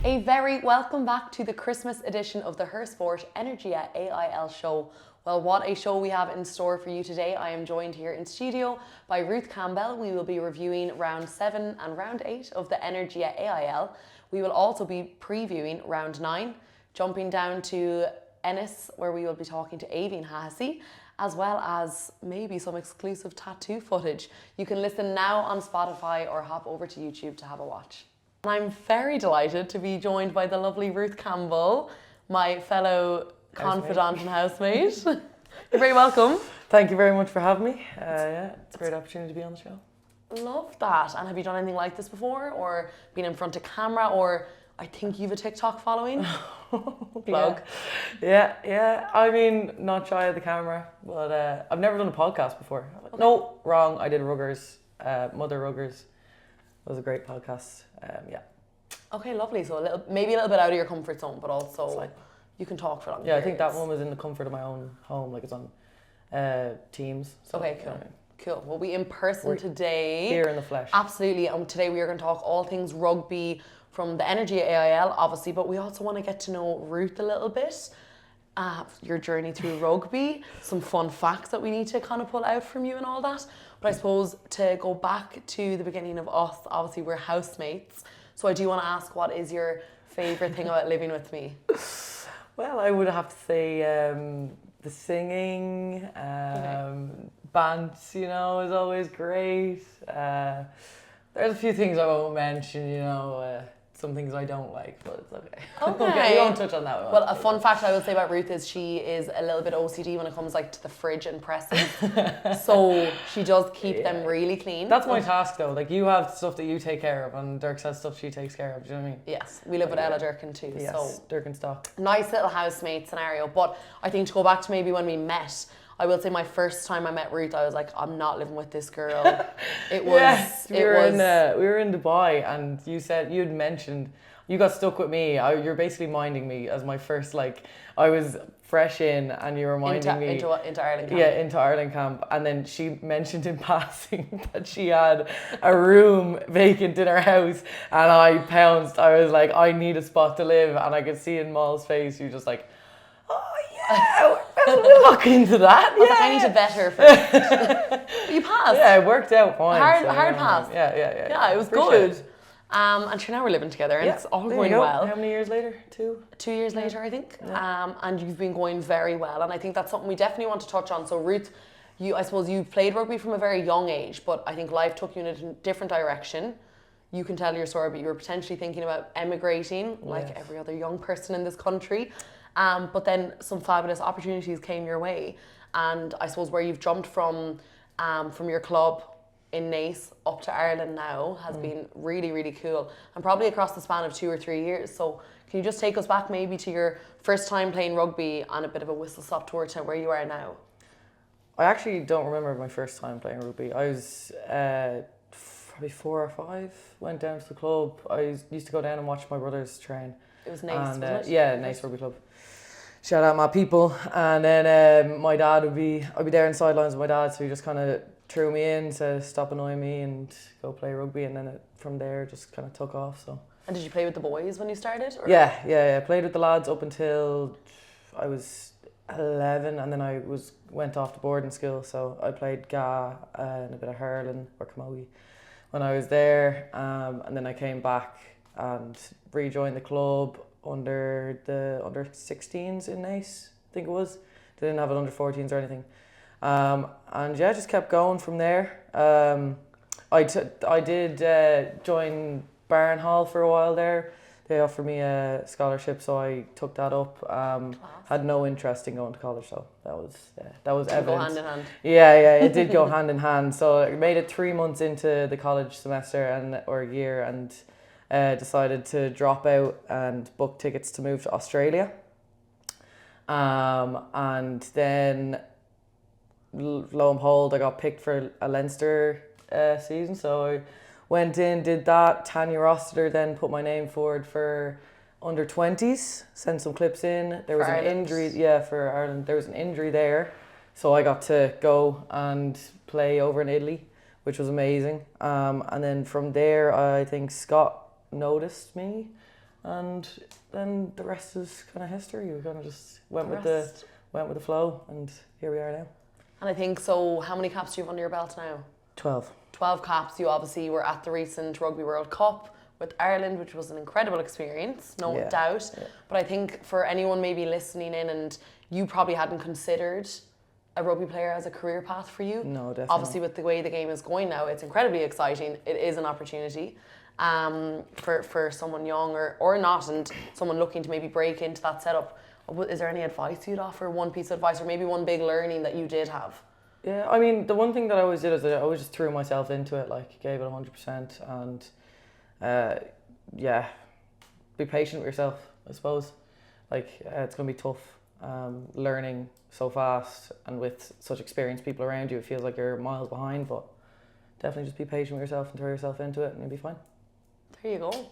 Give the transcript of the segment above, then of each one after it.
A very welcome back to the Christmas edition of the Her Sport Energia AIL show. Well, what a show we have in store for you today. I am joined here in studio by Ruth Campbell. We will be reviewing round 7 and round 8 of the Energia AIL. We will also be previewing round 9, jumping down to Ennis, where we will be talking to Aoibheann Hahessy, as well as maybe some exclusive tattoo footage. You can listen now on Spotify or hop over to YouTube to have a watch. And I'm very delighted to be joined by the lovely Ruth Campbell, my fellow confidant and housemate. You're very welcome. Thank you very much for having me. It's a great opportunity to be on the show. Love that. And have you done anything like this before, or been in front of camera, or I think you've a TikTok following? Plug. Yeah. I mean, not shy of the camera, but I've never done a podcast before. Okay. No, wrong. I did Ruggers, Mother Ruggers. It was a great podcast. Okay, lovely. So maybe a little bit out of your comfort zone, but also you can talk for long periods. I think that one was in the comfort of my own home, like it's on Teams. So, okay, cool. Cool. We'll be in person today. Here in the flesh. Absolutely. And today we are going to talk all things rugby from the Energia AIL, obviously, but we also want to get to know Ruth a little bit. Your journey through rugby, some fun facts that we need to kind of pull out from you and all that. But I suppose to go back to the beginning of us, obviously we're housemates. So I do want to ask, what is your favourite thing about living with me? Well, I would have to say the singing, bands, is always great. There's a few things I won't mention, some things I don't like, but it's okay. Okay, we won't touch on that one. Well, a fun fact I will say about Ruth is she is a little bit OCD when it comes to the fridge and presses. So she does keep them really clean. That's my task though. Like, you have stuff that you take care of, and Dirk has stuff she takes care of. Do you know what I mean? Yes, we live with Ella Durkin too. Yes, so Durkin stock. Nice little housemate scenario. But I think to go back to maybe when we met, I will say my first time I met Ruth, I was like, I'm not living with this girl. We were in Dubai, and you had mentioned you got stuck with me. You're basically minding me as my first, I was fresh in, and you were minding me into Ireland camp. Yeah, into Ireland camp, and then she mentioned in passing that she had a room vacant in her house, and I pounced. I was like, I need a spot to live, and I could see in Maul's face, you just like, oh yeah. We'll look into that. I need to vet her first. You passed. Yeah, it worked out fine. Hard pass. Yeah, it was good. And sure, now we're living together, and it's all going well. How many years later? 2 years later, I think. Yeah. And you've been going very well, and I think that's something we definitely want to touch on. So Ruth, I suppose you played rugby from a very young age, but I think life took you in a different direction. You can tell your story, but you were potentially thinking about emigrating, like every other young person in this country. But then some fabulous opportunities came your way, and I suppose where you've jumped from your club in Naas up to Ireland now has been really, really cool, and probably across the span of 2 or 3 years. So can you just take us back maybe to your first time playing rugby on a bit of a whistle-stop tour to where you are now? I actually don't remember my first time playing rugby. I was probably 4 or 5, went down to the club. I used to go down and watch my brothers train. It was Naas, wasn't it? Yeah, Naas Rugby Club. Shout out my people. And then my dad I'd be there in the sidelines with my dad, so he just kind of threw me in to stop annoying me and go play rugby, and then from there just kind of took off. So. And did you play with the boys when you started? Or? Yeah. Played with the lads up until I was 11, and then I went off to boarding school, so I played GA and a bit of hurling or camogie when I was there, and then I came back and rejoined the club under 16s in Naas, I think it was. They didn't have it under 14s or anything. Just kept going from there. I did join Barn Hall for a while there. They offered me a scholarship, so I took that up. Had no interest in going to college, so that was evident. Go hand in hand. Yeah, it did go hand in hand. So I made it 3 months into the college semester or year, and decided to drop out and book tickets to move to Australia. And then, lo and behold, I got picked for a Leinster season. So I went in, did that. Tanya Rossiter then put my name forward for under 20s, sent some clips in. There was an injury, for Ireland. There was an injury there. So I got to go and play over in Italy, which was amazing. And then from there, I think Scott noticed me and then the rest is kind of history. We kind of just went with the flow, and here we are now. And I think, so how many caps do you have under your belt now? 12. 12 caps. You obviously were at the recent Rugby World Cup with Ireland, which was an incredible experience, no doubt. Yeah. But I think for anyone maybe listening in, and you probably hadn't considered a rugby player as a career path for you. No, definitely. Obviously, with the way the game is going now, it's incredibly exciting. It is an opportunity for someone young or not, and someone looking to maybe break into that setup. Is there any advice you'd offer? One piece of advice, or maybe one big learning that you did have? Yeah, I mean, the one thing that I always did is that I always just threw myself into it, like gave it 100%, and be patient with yourself, I suppose. Like, it's going to be tough, learning so fast, and with such experienced people around you, it feels like you're miles behind, but definitely just be patient with yourself and throw yourself into it, and you'll be fine. There you go.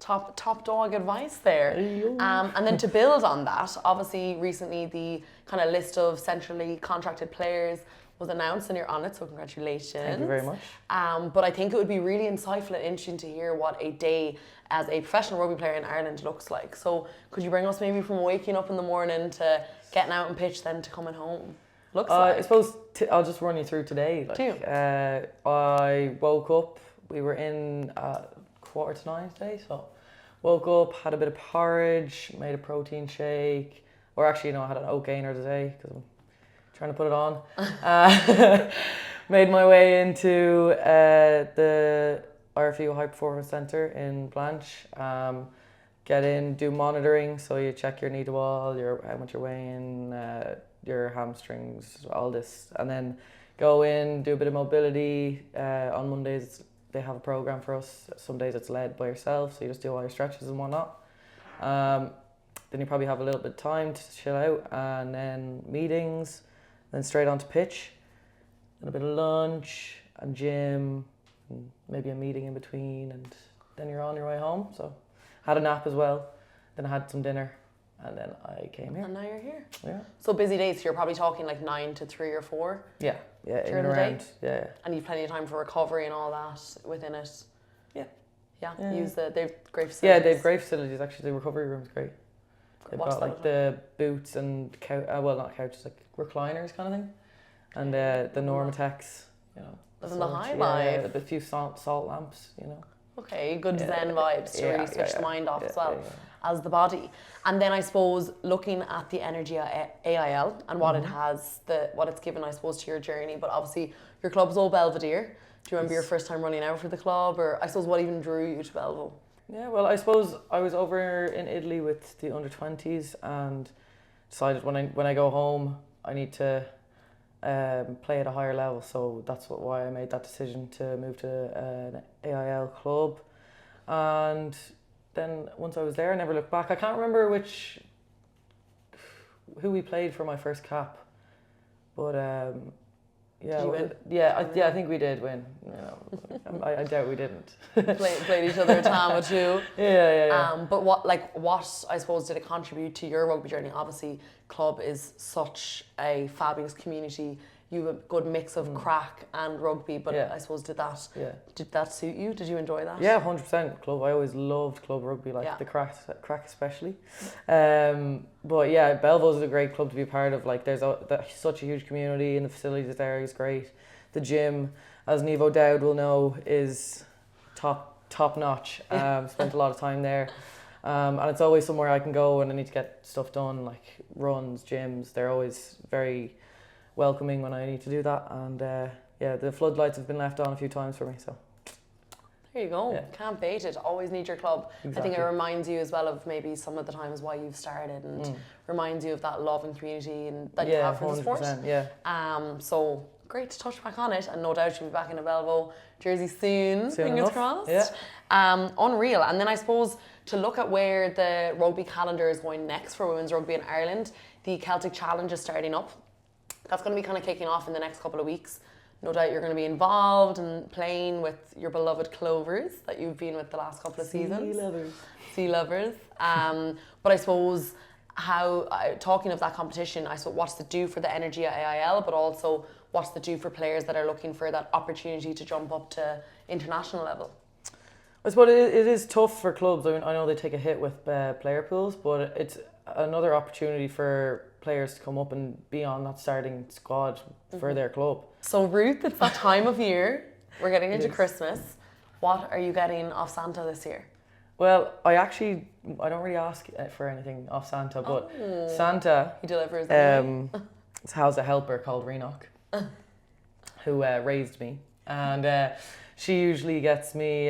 Top dog advice there. And then to build on that, obviously recently the kind of list of centrally contracted players was announced, and you're on it, so congratulations. Thank you very much. But I think it would be really insightful and interesting to hear what a day as a professional rugby player in Ireland looks like. So could you bring us maybe from waking up in the morning to getting out and pitch, then to coming home? I suppose I'll just run you through today. I woke up, we were in 8:45 today, so woke up, had a bit of porridge, made a protein shake, or actually, I had an oat gainer today because I'm trying to put it on. Made my way into the RFU High Performance Centre in Blanche. Get in, do monitoring, so you check your knee to wall, how much you're weighing, your hamstrings, all this, and then go in, do a bit of mobility. On Mondays, they have a program for us. Some days it's led by yourself, so you just do all your stretches and whatnot. Then you probably have a little bit of time to chill out, and then meetings, then straight on to pitch, and a bit of lunch and gym, and maybe a meeting in between, and then you're on your way home. So had a nap as well, then I had some dinner, and then I came here. And now you're here. Yeah. So busy days, so you're probably talking like 9 to 3 or 4? Yeah, during the day? Yeah. And you've plenty of time for recovery and all that within it? Yeah. Use they've great facilities. Yeah, they've great facilities, actually. The recovery room's great. They've What's got like the boots and not couches, like recliners kind of thing, and the Normatex, Living the high life. A few salt lamps, Okay, good zen vibes to really switch the mind off as well as the body. And then I suppose looking at the Energia AIL and what it has, what it's given, I suppose, to your journey. But obviously your club's Old Belvedere. Do you remember your first time running out for the club, or I suppose what even drew you to Belvo? Yeah, well, I suppose I was over in Italy with the under-20s and decided when I go home I need to play at a higher level, so that's why I made that decision to move to an AIL club. And then once I was there, I never looked back. I can't remember who we played for my first cap, but did you win? I think we did win. I doubt we didn't. played each other a time or two. Yeah. But what I suppose did it contribute to your rugby journey? Obviously, club is such a fabulous community. You have a good mix of crack and rugby, but I suppose did that suit you? Did you enjoy that? Yeah, 100% club. I always loved club rugby, the crack especially. But yeah, Belvo's is a great club to be a part of. Like, there's such a huge community, and the facilities there is great. The gym, as Maeve O'Dowd will know, is top notch. Spent a lot of time there. And it's always somewhere I can go when I need to get stuff done, like runs, gyms. They're always very welcoming when I need to do that, and the floodlights have been left on a few times for me, so there you go. Can't beat it. Always need your club. Exactly. I think it reminds you as well of maybe some of the times why you've started, and reminds you of that love and community and that you have for the sport. So great to touch back on it, and no doubt you'll be back in a Belvo jersey soon fingers crossed. Unreal. And then I suppose to look at where the rugby calendar is going next for women's rugby in Ireland, the Celtic Challenge is starting up. That's going to be kind of kicking off in the next couple of weeks. No doubt you're going to be involved and playing with your beloved Clovers that you've been with the last couple of seasons. Sea lovers. But I suppose talking of that competition, I suppose what's it do for the Energia AIL, but also what's it do for players that are looking for that opportunity to jump up to international level? I suppose it is tough for clubs. I mean, I know they take a hit with player pools, but it's another opportunity for players to come up and be on that starting squad for their club. So Ruth, it's that time of year. We're getting into Christmas. What are you getting off Santa this year? Well, I don't really ask for anything off Santa, but Santa, He delivers. has a helper called Renoch, who raised me, and she usually gets me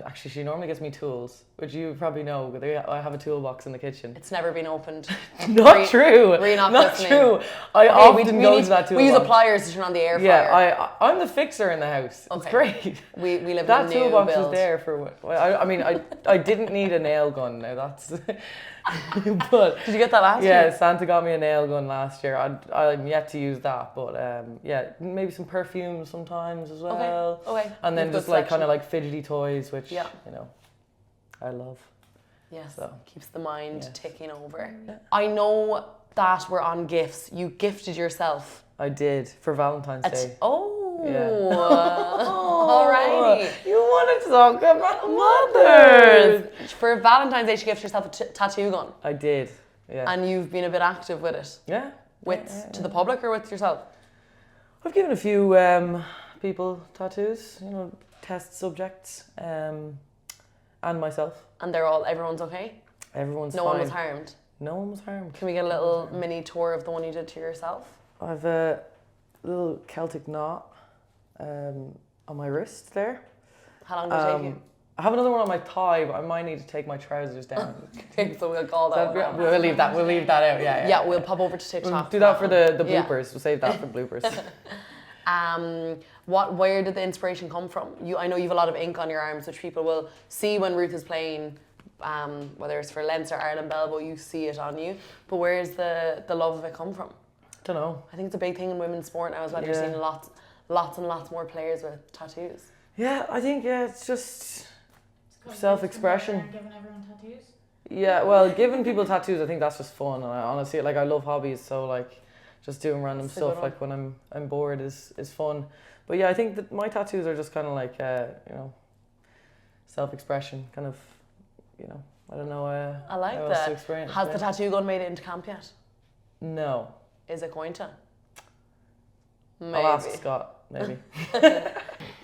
Actually, she normally gets me tools, which you probably know. I have a toolbox in the kitchen. It's never been opened. Not true. Not true. I often go to that toolbox. We use a pliers to turn on the air fryer. Yeah, I'm the fixer in the house. Okay. It's great. We live that in a new toolbox build. is there for. I mean, I didn't need a nail gun. Now that's. But did you get that last year? Yeah, Santa got me a nail gun last year. I'm yet to use that, but yeah, maybe some perfumes sometimes as well. Okay. And then just like kind of like fidgety toys, which you know, I love. Yes. So keeps the mind ticking over. Yeah. I know that we're on gifts. You gifted yourself. I did for Valentine's Day. Alrighty. You wanted to talk about mothers. For Valentine's Day, she gifted herself a tattoo gun. I did. Yeah. And you've been a bit active with it. Yeah. To the public or with yourself? I've given a few people tattoos. You know, test subjects, and myself. And everyone's okay? Everyone's fine. No one was harmed? No one was harmed. Can we get a little mini tour of the one you did to yourself? I've a little Celtic knot on my wrist there. How long did it take you? I have another one on my thigh, but I might need to take my trousers down. Okay, so we'll call that one out. We'll leave that out. Yeah, we'll pop over to TikTok. We'll do that for the bloopers. We'll save that for bloopers. Where did the inspiration come from? I know you have a lot of ink on your arms, which people will see when Ruth is playing, whether it's for Leinster, Ireland, Belbo, you see it on you. But where is the love of it come from? Don't know. I think it's a big thing in women's sport now as well. You're seeing lots and lots more players with tattoos. Yeah, I think it's just self-expression. Giving everyone tattoos? Yeah, well, giving people tattoos, I think that's just fun. And I honestly, I love hobbies, so just doing random stuff when I'm bored is fun. But yeah, I think that my tattoos are just kind of self-expression, kind of, I don't know. I like how that. else to explain it. Has the tattoo gun made it into camp yet? No. Is it going to? Maybe. I'll ask Scott, maybe. Do you want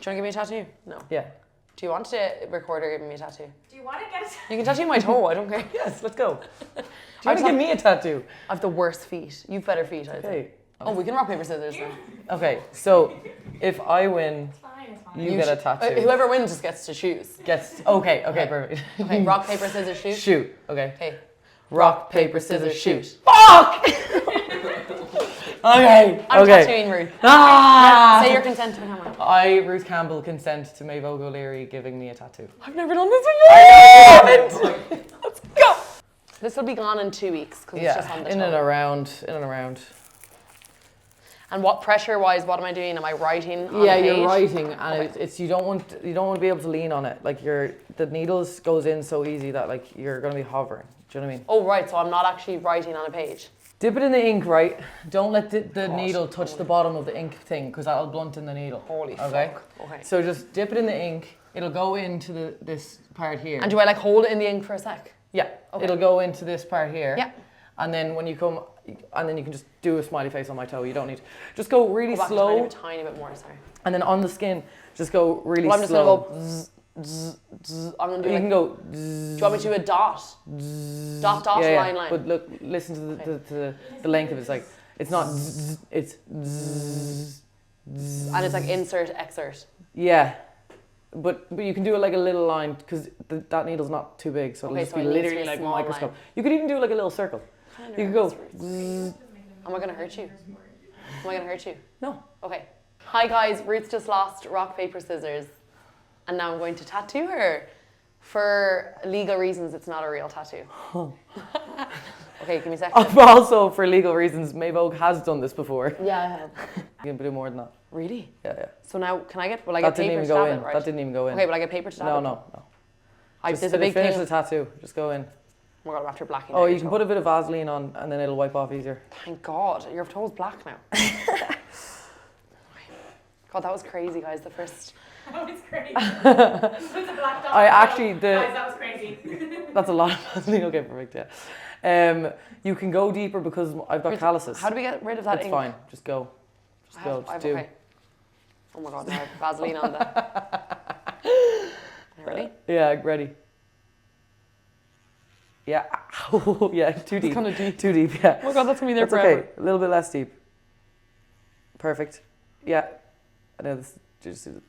to give me a tattoo? No. Yeah. Do you want to record her giving me a tattoo? Do you want to get a tattoo? You can tattoo my toe, I don't care. Yes, let's go. Do you want to give me a tattoo? I have the worst feet. You've better feet, I'd say. Okay. Oh, we can rock, paper, scissors then. Okay, so if I win, It's fine. you get a tattoo. Whoever wins just gets to choose. Okay, perfect. Okay, rock, paper, scissors, shoot. Shoot, okay. Okay. Rock, paper, scissors, shoot. Fuck! Okay. I'm tattooing Ruth. Say your consent to the camera. I, Ruth Campbell, consent to Maeve Óg O'Leary giving me a tattoo. I've never done this before. Let's go. This will be gone in 2 weeks because it's just on the toe. in and around. And what pressure-wise, what am I doing? Am I writing on Yeah, the page? you're writing, and it's you don't want to be able to lean on it. The needles goes in so easy that you're going to be hovering. Do you know what I mean? Oh, right. So I'm not actually writing on a page. Dip it in the ink, right? Don't let the needle touch the bottom of the ink thing because that'll blunt in the needle. Holy fuck. Okay. So just dip it in the ink. It'll go into this part here. And do I hold it in the ink for a sec? Yeah. Okay. It'll go into this part here. Yeah. And then when you come, and then you can just do a smiley face on my toe. You don't need to. Just go really Go back slow. a tiny bit more, sorry. And then on the skin, just go really Well, I'm just slow. going to go zzz, zzz, zzz. I'm going to do You can go. Do you want me to do a dot? Dot, line. But look, listen to the length of it. It's not zzz, it's zzz, zzz. And it's insert, exert. Yeah. But you can do it like a little line because that needle's not too big, so it'll just be literally like a microscope. Line. You could even do like a little circle. You could go. Zzz. Am I going to hurt you? Am I going to hurt you? No. Okay. Hi guys, Ruth just lost rock, paper, scissors. And now I'm going to tattoo her. For legal reasons, it's not a real tattoo. Okay, give me a second. Also, for legal reasons, Maeve Óg has done this before. Yeah, I have. You can do more than that. Really? Yeah. So now, will I get That didn't paper even to go dab in. it, right? That didn't even go in. Okay, will I get paper to dab it? No. There's a big finish thing. the tattoo. Just go in. Oh my god, I'm after blacking. Oh, you can put a bit of Vaseline on and then it'll wipe off easier. Thank God, your toe's black now. God, that was crazy, guys. The first. That was crazy. Guys, that was crazy. That's a lot of Vaseline. Okay, perfect. Yeah. You can go deeper because I've got calluses. How do we get rid of that It's ink? fine. Just go. Just go. Just do. Okay. Oh my God, now I have Vaseline on there. Ready? Yeah, ready. Yeah. Yeah, too deep. Kind of deep. Too deep, yeah. Oh my God, that's going to be there That's forever. okay. A little bit less deep. Perfect. Yeah. I know this. Just do it.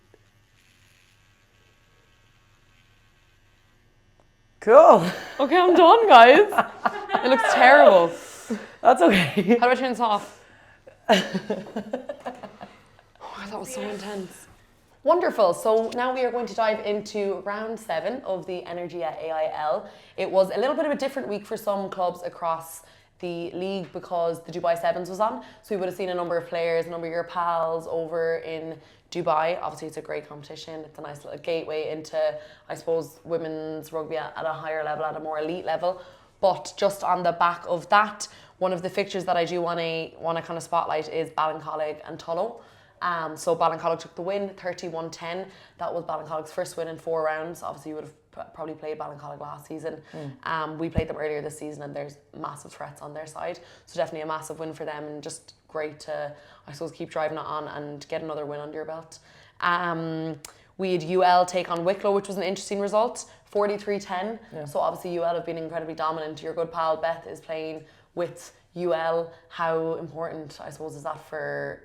Cool. Okay, I'm done, guys. It looks terrible. That's okay. How do I turn this off? Oh, that was so intense. Wonderful. So now we are going to dive into round 7 of the Energia AIL. It was a little bit of a different week for some clubs across the league because the Dubai Sevens was on. So we would have seen a number of players, a number of your pals over in Dubai. Obviously, it's a great competition. It's a nice little gateway into, I suppose, women's rugby at a higher level, at a more elite level. But just on the back of that, one of the fixtures that I do want to kind of spotlight is Ballincollig and Tullow. So Ballincollig took the win, 31-10. That was Ballincollig's first win in 4 rounds. Obviously, you would have probably played Ballincollig last season. We played them earlier this season and there's massive threats on their side. So definitely a massive win for them and just great to, I suppose, keep driving it on and get another win under your belt. We had UL take on Wicklow, which was an interesting result, 43-10. Yeah. So obviously UL have been incredibly dominant. Your good pal Beth is playing with UL. How important, I suppose, is that for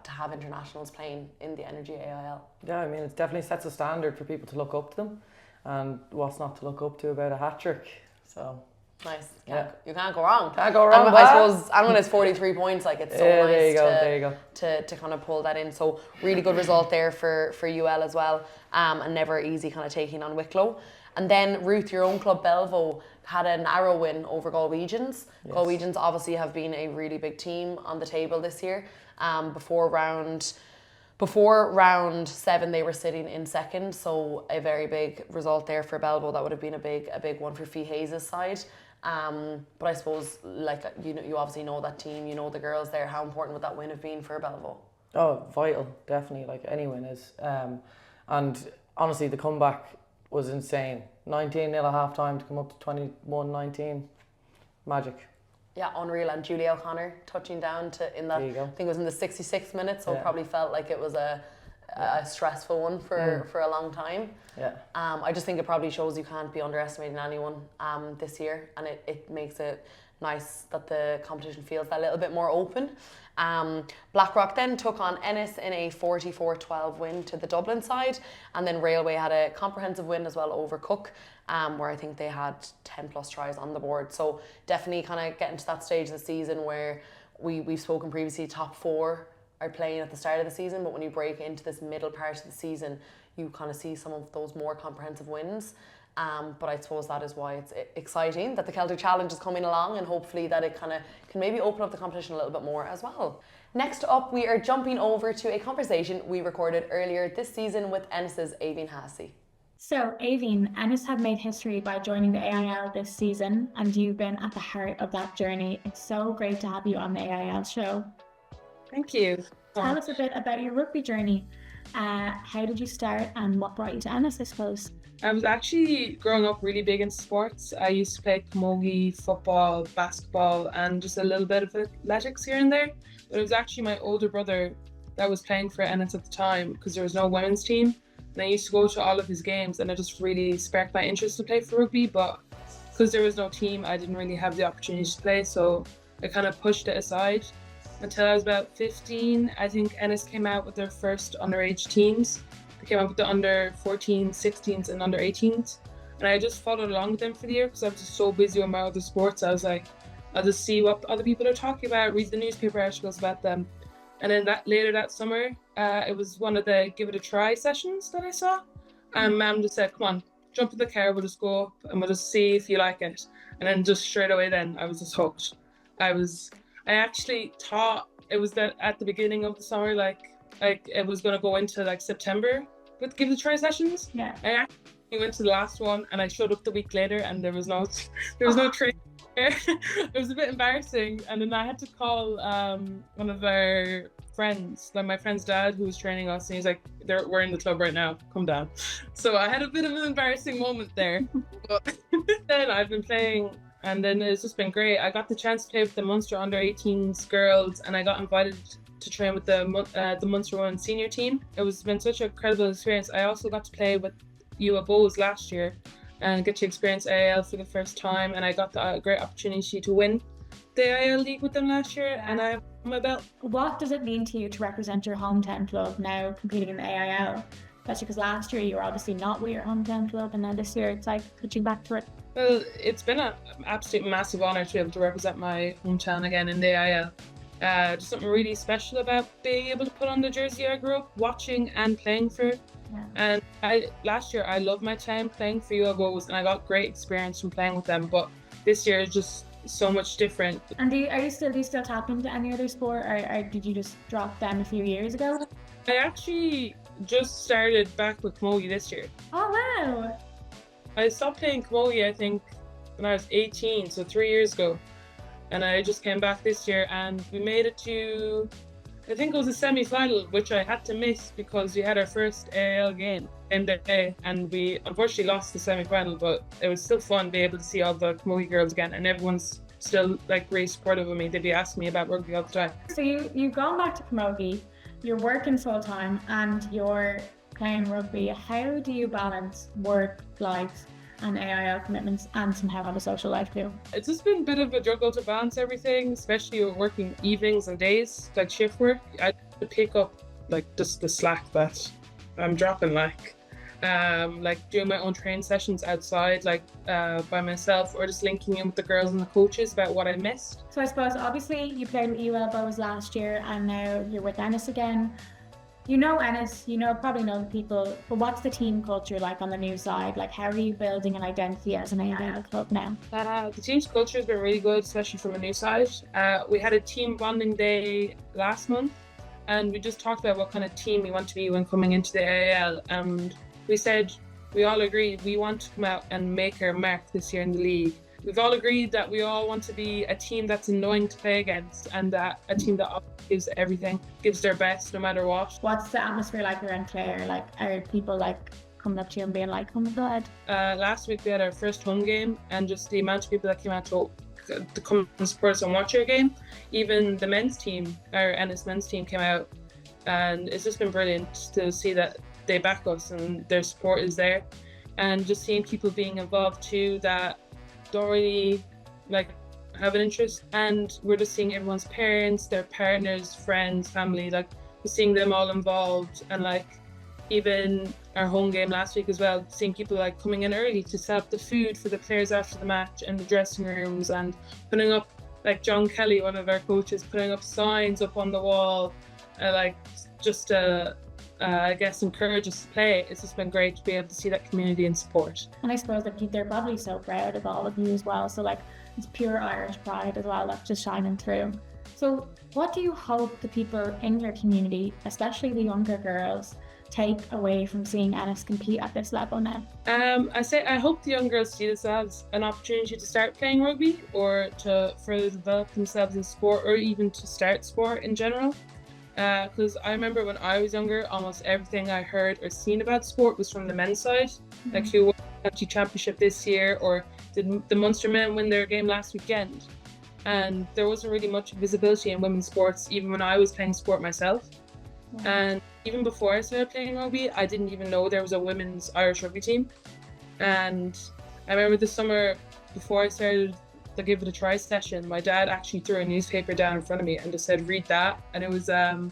to have internationals playing in the Energia AIL? Yeah, I mean, it definitely sets a standard for people to look up to them. And what's not to look up to about a hat trick? So nice. Yeah. You can't go wrong. Can't go wrong. I suppose, and when it's 43 points, like it's so nice there you go. To kind of pull that in. So really good result there for UL as well. And never easy kind of taking on Wicklow. And then Ruth, your own club Belvo had a narrow win over Galwegians. Yes. Galwegians obviously have been a really big team on the table this year. Before round 7 they were sitting in second, so a very big result there for Belvo. That would have been a big one for Fee Hayes' side. But I suppose, like, you obviously know that team, you know the girls there. How important would that win have been for Belvo? Oh, vital, definitely. Like any win is. And honestly, the comeback was insane. 19-0 at half time to come up to 21-19. Magic. Yeah, unreal. And Julie O'Connor touching down in that, I think it was in the 66th minute, so it probably felt like it was a stressful one for a long time. Yeah. I just think it probably shows you can't be underestimating anyone this year, and it makes it nice that the competition feels a little bit more open. Blackrock then took on Ennis in a 44-12 win to the Dublin side, and then Railway had a comprehensive win as well over Cook, where I think they had 10 plus tries on the board. So definitely kind of getting to that stage of the season where we've spoken previously, top 4 are playing at the start of the season, but when you break into this middle part of the season, you kind of see some of those more comprehensive wins. But I suppose that is why it's exciting that the Celtic Challenge is coming along, and hopefully that it kind of can maybe open up the competition a little bit more as well. Next up, we are jumping over to a conversation we recorded earlier this season with Ennis's Aoibheann Hahessy. So, Aoibheann, Ennis have made history by joining the AIL this season, and you've been at the heart of that journey. It's so great to have you on the AIL show. Thank you. Tell us a bit about your rugby journey. How did you start, and what brought you to Ennis, I suppose? I was actually growing up really big into sports. I used to play camogie, football, basketball, and just a little bit of athletics here and there. But it was actually my older brother that was playing for Ennis at the time, because there was no women's team. And I used to go to all of his games, and it just really sparked my interest to play for rugby. But because there was no team, I didn't really have the opportunity to play. So I kind of pushed it aside until I was about 15. I think Ennis came out with their first underage teams. They came up with the under 14s, 16s and under 18s. And I just followed along with them for the year because I was just so busy with my other sports. I was like, I'll just see what other people are talking about, read the newspaper articles about them. And then later that summer, it was one of the give it a try sessions that I saw. And Mum just said, come on, jump in the car, we'll just go up and we'll just see if you like it. And then just straight away then, I was just hooked. I actually thought it was that at the beginning of the summer, like it was going to go into like September with give it a try sessions. Yeah. He went to the last one, and I showed up the week later, and there was no train there. It was a bit embarrassing, and then I had to call one of our friends, like my friend's dad, who was training us, and he's like, "We're in the club right now. Come down." So I had a bit of an embarrassing moment there, but then I've been playing. And then it's just been great. I got the chance to play with the Munster under-18s girls, and I got invited to train with the Munster Women senior team. It's been such an incredible experience. I also got to play with UL Bohs last year and get to experience AIL for the first time. And I got the great opportunity to win the AIL League with them last year, and I have my belt. What does it mean to you to represent your hometown club now competing in the AIL? Especially because last year you were obviously not with your hometown club, and now this year it's like switching back to it. Well, it's been an absolute massive honour to be able to represent my hometown again in the AIL. Just something really special about being able to put on the jersey I grew up watching and playing for. Yeah. And last year I loved my time playing for UL Bohs, and I got great experience from playing with them. But this year is just so much different. And do you still tap into any other sport, or did you just drop them a few years ago? I actually just started back with camogie this year. Oh wow! I stopped playing camogie, I think, when I was 18, so 3 years ago. And I just came back this year, and we made it to, I think it was a semi-final, which I had to miss because we had our first AIL game in the day, and we unfortunately lost the semi-final, but it was still fun to be able to see all the camogie girls again, and everyone's still like really supportive of me. They'd be asking me about rugby all the time. So you've gone back to camogie, you're working full-time, and you're playing rugby. How do you balance work, life, and AIL commitments, and somehow have a social life too? It's just been a bit of a juggle to balance everything, especially with working evenings and days, like shift work. I have to pick up like just the slack that I'm dropping, like doing my own training sessions outside, by myself, or just linking in with the girls and the coaches about what I missed. So I suppose obviously you played with UL Bohs last year, and now you're with Ennis again. You know Ennis, probably know the people, but what's the team culture like on the new side? Like, how are you building an identity as an AIL club now? The team's culture has been really good, especially from a new side. We had a team bonding day last month, and we just talked about what kind of team we want to be when coming into the AIL. And we said, we all agreed we want to come out and make our mark this year in the league. We've all agreed that we all want to be a team that's annoying to play against, and that a team that gives everything, gives their best no matter what. What's the atmosphere like around Clare? Like, are people like coming up to you and being like, "Oh my God"? Last week we had our first home game, and just the amount of people that came out to come and support us and watch our game. Even the men's team, our Ennis men's team, came out, and it's just been brilliant to see that they back us and their support is there, and just seeing people being involved too that don't really have an interest, and we're just seeing everyone's parents, their partners, friends, family, we're seeing them all involved. And even our home game last week as well, seeing people coming in early to set up the food for the players after the match and the dressing rooms, and putting up, John Kelly, one of our coaches, putting up signs up on the wall, just to I guess encourage us to play. It's just been great to be able to see that community and support. And I suppose that they're probably so proud of all of you as well. So it's pure Irish pride as well that's just shining through. So what do you hope the people in your community, especially the younger girls, take away from seeing Ennis compete at this level now? I hope the young girls see this as an opportunity to start playing rugby, or to further develop themselves in sport, or even to start sport in general. Because I remember when I was younger, almost everything I heard or seen about sport was from the men's side, who won the county championship this year, or did the Munster men win their game last weekend. And there wasn't really much visibility in women's sports, even when I was playing sport myself. And even before I started playing rugby, I didn't even know there was a women's Irish rugby team. And I remember the summer before I started the Give It a Try session, my dad actually threw a newspaper down in front of me and just said, "Read that." And it was an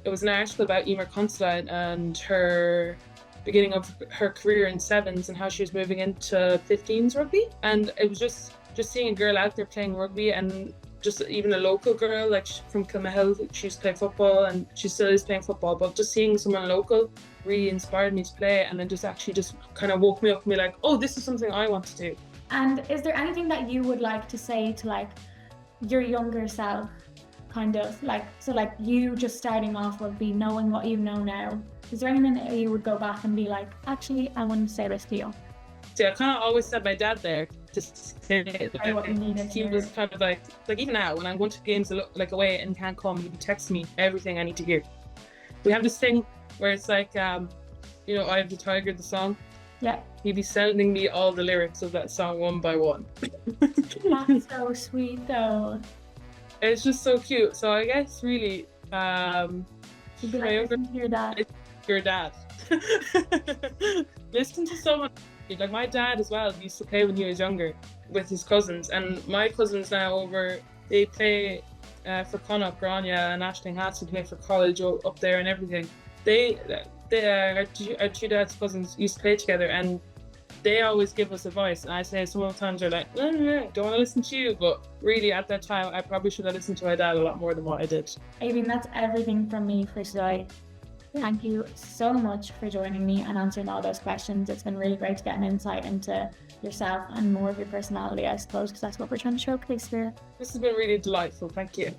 article about Emer Considine and her beginning of her career in sevens, and how she was moving into 15s rugby. And it was just seeing a girl out there playing rugby, and just even a local girl from Kilmahill. She used to play football, and she still is playing football, but just seeing someone local really inspired me to play. And it just kind of woke me up and be like, oh, this is something I want to do. And is there anything that you would like to say to your younger self, kind of so you just starting off rugby, knowing what you know now, Is there anything that you would go back and be like, actually, I want to say this to you? See, I kind of always said my dad there to say it. Say what you needed. He was kind of like even now when I'm going to games like away and can't come, he'd text me everything I need to hear. We have this thing where it's like, you know, I Have the Tiger, the song. Yeah. He'd be sending me all the lyrics of that song one by one. That's so sweet though. It's just so cute. So I guess really, You'd be like, listen to your dad. Your dad. Listen to someone. Like my dad as well used to play when he was younger with his cousins, and my cousins now they play for Connacht, Grania and Aen Hahessy, play for college up there and everything. Our two dad's cousins used to play together, and they always give us advice, and I say sometimes they're like, don't want to listen to you, but really at that time I probably should have listened to my dad a lot more than what I did. Aoibheann, that's everything from me for today. Thank you so much for joining me and answering all those questions. It's been really great to get an insight into yourself and more of your personality, I suppose, because that's what we're trying to showcase here. This has been really delightful. Thank you.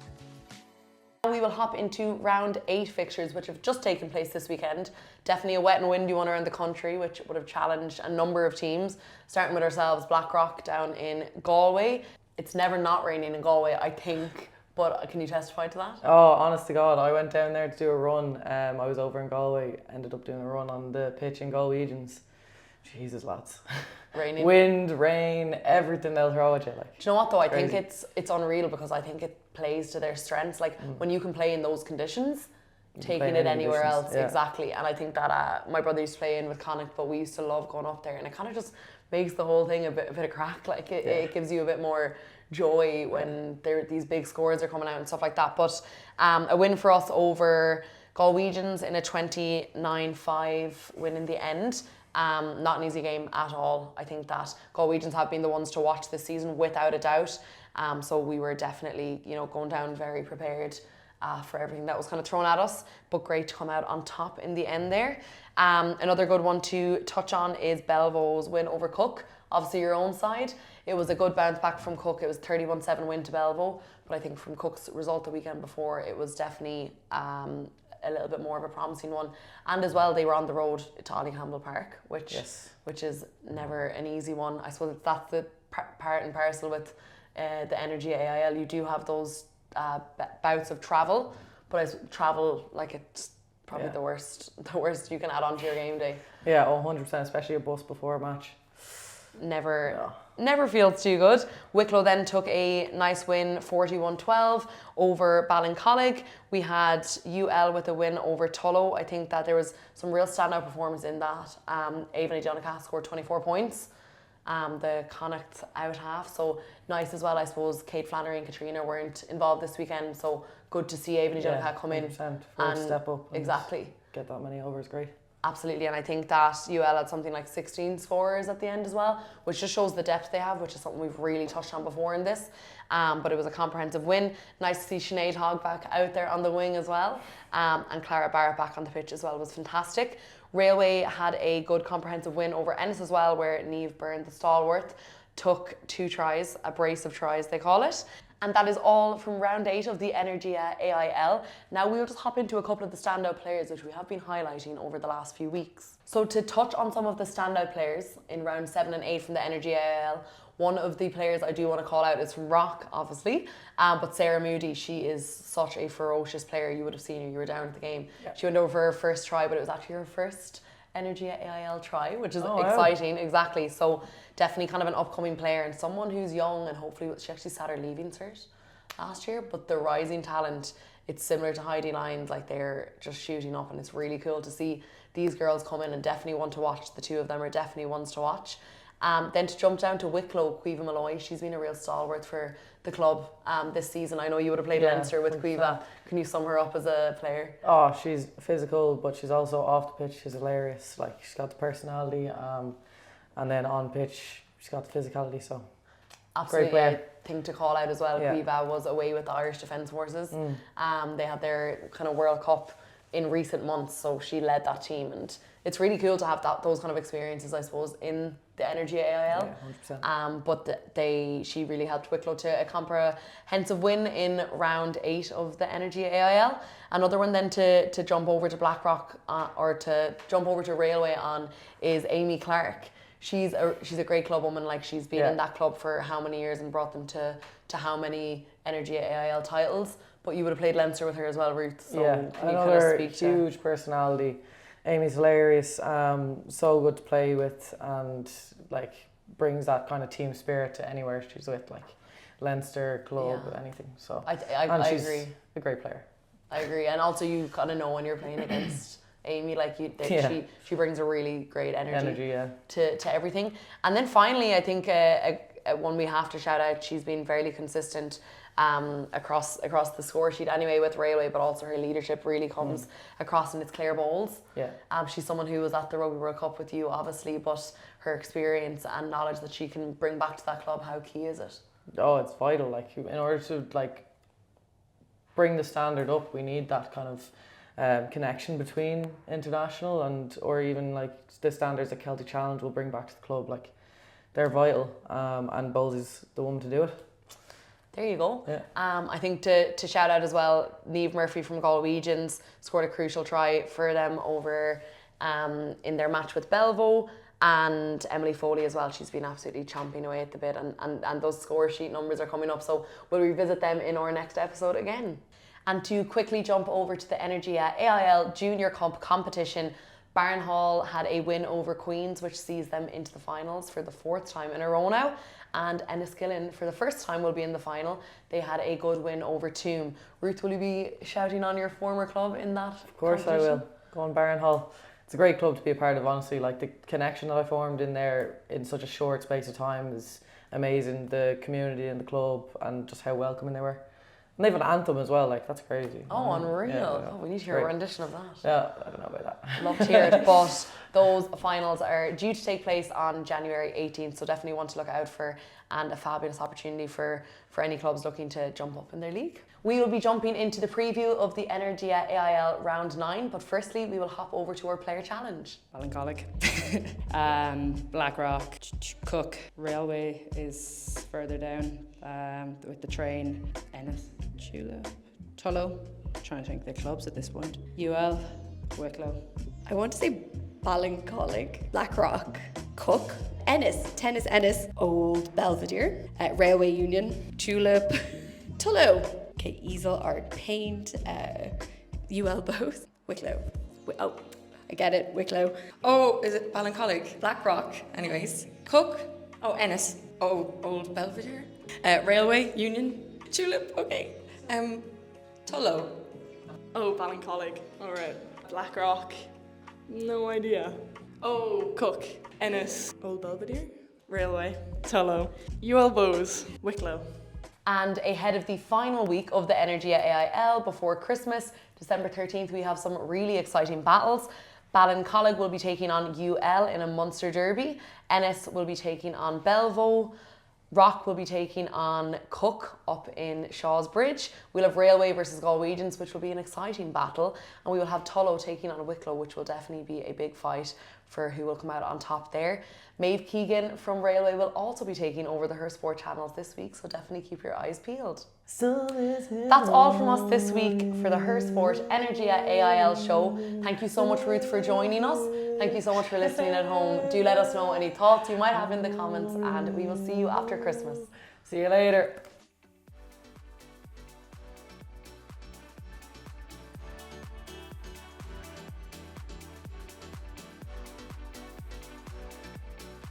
We will hop into round 8 fixtures, which have just taken place this weekend. Definitely a wet and windy one around the country, which would have challenged a number of teams, starting with ourselves, Blackrock down in Galway. It's never not raining in Galway, I think. But can you testify to that? Oh, honest to God, I went down there to do a run. I was over in Galway, ended up doing a run on the pitch in Galwegians. Jesus, lads. Raining. Wind, rain, everything they'll throw at you. Like. Do you know what though? I Crazy. think it's unreal because I think it plays to their strengths. Like when you can play in those conditions, taking it anywhere else, exactly. And I think that my brother used to play in with Connacht, but we used to love going up there, and it kind of just makes the whole thing a bit of crack. Like it gives you a bit more joy when these big scores are coming out and stuff like that. But a win for us over Galwegians in a 29-5 win in the end. Not an easy game at all. I think that Galwegians have been the ones to watch this season without a doubt. So we were definitely, going down very prepared for everything that was kind of thrown at us, but great to come out on top in the end there. Another good one to touch on is Belvo's win over Cook. Obviously your own side. It was a good bounce back from Cook. It was 31-7 win to Belvo, but I think from Cook's result the weekend before, it was definitely a little bit more of a promising one. And as well, they were on the road to Aen Campbell Park, which is never an easy one. I suppose that's the part and parcel with the Energia AIL. You do have those bouts of travel, but travel, like, it's probably the worst you can add on to your game day. Yeah, 100%, especially a bus before a match. Never feels too good. Wicklow then took a nice win, 41-12 over Ballincollig. We had UL with a win over Tullow. I think that there was some real standout performance in that. Aoibheann Hahessy scored 24 points. The Connacht out half, so nice as well. I suppose Kate Flannery and Katrina weren't involved this weekend, so good to see Aoibheann Hahessy come in and step up. Exactly. Get that many overs, great. Absolutely, and I think that UL had something like 16 scorers at the end as well, which just shows the depth they have, which is something we've really touched on before in this. But it was a comprehensive win. Nice to see Sinead Hogg back out there on the wing as well, and Clara Barrett back on the pitch as well was fantastic. Railway had a good comprehensive win over Ennis as well, where Maeve Byrne, the stalwart, took 2 tries, a brace of tries they call it. And that is all from round 8 of the Energia AIL. Now we'll just hop into a couple of the standout players which we have been highlighting over the last few weeks. So to touch on some of the standout players in round 7 and 8 from the Energia AIL, one of the players I do want to call out is from Rock, obviously, but Sarah Moody, she is such a ferocious player. You would have seen her, you were down at the game. Yeah. She went over for her first try, but it was actually her first Energia AIL try, which is exciting. Wow. Exactly. So definitely kind of an upcoming player and someone who's young, and hopefully she actually sat her leaving cert last year, but the rising talent, it's similar to Heidi Lyons, like they're just shooting up, and it's really cool to see these girls come in and definitely one to watch. The two of them are definitely ones to watch. Then to jump down to Wicklow, Caoimhe Malloy, she's been a real stalwart for the club this season. I know you would have played Leinster with Caoimhe. Can you sum her up as a player? Oh, she's physical, but she's also off the pitch. She's hilarious. Like, she's got the personality, and then on pitch, she's got the physicality. So, absolutely, great player. I think to call out as well, Caoimhe was away with the Irish Defence Forces. They had their kind of World Cup in recent months, so she led that team, and it's really cool to have those kind of experiences, I suppose, in the Energia AIL. Yeah, 100%. But she really helped Wicklow to a comprehensive win in round 8 of the Energia AIL. Another one then to jump over to Blackrock or to jump over to Railway on is Amy Clark. She's a great club woman. Like, she's been in that club for how many years and brought them to how many Energia AIL titles. But you would have played Leinster with her as well, Ruth. So can you another speak huge personality. Amy's hilarious, so good to play with, and like brings that kind of team spirit to anywhere she's with, like Leinster, club, anything. So I she's agree. A great player. I agree, and also you kind of know when you're playing against Amy, like she brings a really great energy to everything. And then finally, I think one we have to shout out. She's been fairly consistent across the score sheet anyway with Railway, but also her leadership really comes across, and it's Claire Bowles. She's someone who was at the Rugby World Cup with you, obviously, but her experience and knowledge that she can bring back to that club, how key is it? Oh, it's vital. Like, in order to like bring the standard up, we need that kind of connection between international and or even like the standards that Celtic Challenge will bring back to the club. Like, they're vital, and Bowles is the woman to do it. There you go. Yeah. I think to shout out as well, Maeve Murphy from Galwegians scored a crucial try for them over in their match with Belvo, and Emily Foley as well. She's been absolutely chomping away at the bit, and those score sheet numbers are coming up, so we'll revisit them in our next episode again. And to quickly jump over to the Energia AIL Junior competition, Barnhall had a win over Queens, which sees them into the finals for the 4th time in a row now. And Ennis for the first time, will be in the final. They had a good win over Toom. Ruth, will you be shouting on your former club in that? Of course I will. Go on, Barnhall. It's a great club to be a part of, honestly. Like, the connection that I formed in there in such a short space of time is amazing. The community in the club and just how welcoming they were. And they have an anthem as well, like, that's crazy. Oh, unreal. We need to hear a rendition of that. Yeah, I don't know about that. Love to hear it, but those finals are due to take place on January 18th, so definitely want to look out for, and a fabulous opportunity for any clubs looking to jump up in their league. We will be jumping into the preview of the Energia AIL round 9, but firstly we will hop over to our player challenge. Ballincollig, Blackrock, Cook, Railway is further down with the train, Ennis, Tulip, Tullow, trying to think of the clubs at this point, UL, Wicklow. I want to say Ballincollig, Blackrock, Cook, Ennis, Tennis Ennis, Old Belvedere, Railway Union, Tulip, Tullow, okay, Easel Art Paint, UL Both, Wicklow. Oh, I get it, Wicklow. Oh, is it Ballincollig? Blackrock, anyways. Cook, oh, Ennis, oh, Old Belvedere, Railway Union, Tulip, okay. Tullow. Oh, Ballincollig. All right. Blackrock. No idea. Oh, Cook. Ennis. Old Belvedere. Railway. Tullow. UL Bows. Wicklow. And ahead of the final week of the Energia AIL before Christmas, December 13th, we have some really exciting battles. Ballincollig will be taking on UL in a Munster derby. Ennis will be taking on Belvo. Rock will be taking on Cook up in Shaw's Bridge. We'll have Railway versus Galwegians, which will be an exciting battle. And we will have Tullow taking on Wicklow, which will definitely be a big fight for who will come out on top there. Maeve Keegan from Railway will also be taking over the Her Sport channels this week, so definitely keep your eyes peeled. That's all from us this week for the Her Sport Energia AIL show. Thank you so much, Ruth, for joining us. Thank you so much for listening at home. Do let us know any thoughts you might have in the comments, and we will see you after Christmas. See you later.